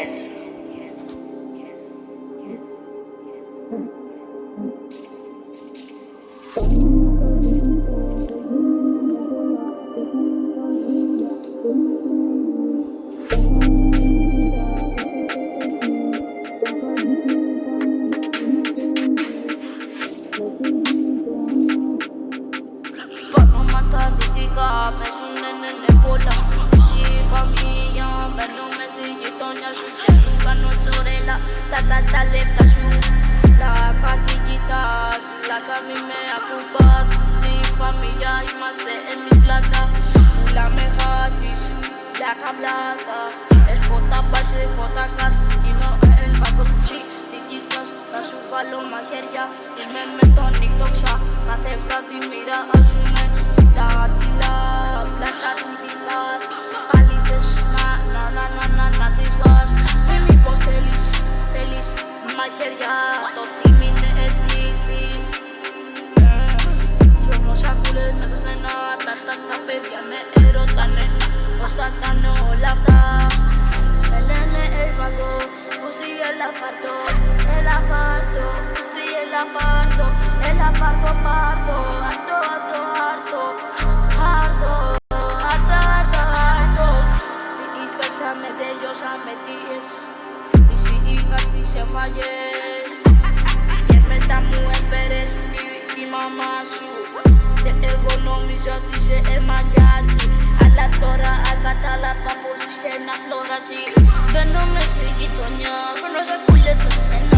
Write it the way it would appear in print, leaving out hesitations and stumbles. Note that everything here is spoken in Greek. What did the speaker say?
Με σου είναι πολλά. Εσύ η φαμίλια μπαίνω μες στη γειτονιά σου και σου κάνω τσορέλα τα λεπτά σου. Πλάκα τι κοιτάς, πλάκα μη με ακουμπάς. Εσύ η φαμίλια είμαστε εμείς πλάκα. Πουλάμε χάσεις, πλάκα. Έχω τα μπάρς, έχω τα κας. Είμαι ο Ελβάκος, τι κοιτάς, θα σου βάλω μαχαίρια. Είμαι με τον νύχτοξα, κάθε βράδυ μοιράζουμε τα κιλά. Πλάκα τι κοιτάς, πάλι θες να τις βάς. Μήπως θέλεις μαχαίρια, το team είναι έτσι εσύ. Κι όμως σακούλες μέσα στενά, τα παιδιά με ερωτάνε πως τα κάνω όλα αυτά. Σε λένε Ελβάκο, πούστη έλα πάρτο, πούστη έλα πάρτο, πάρτο, με τελειώσαμε τις τις έφαγες και μετά μου έφερες τη μαμά σου και εγώ νόμιζα ότι είσαι εμαλιάτη, αλλά τώρα ακατάλαβα πως είσαι ένα φλωράκι. Μπαίνω μες στη γειτονιά, παίρνω σακούλες με στενά.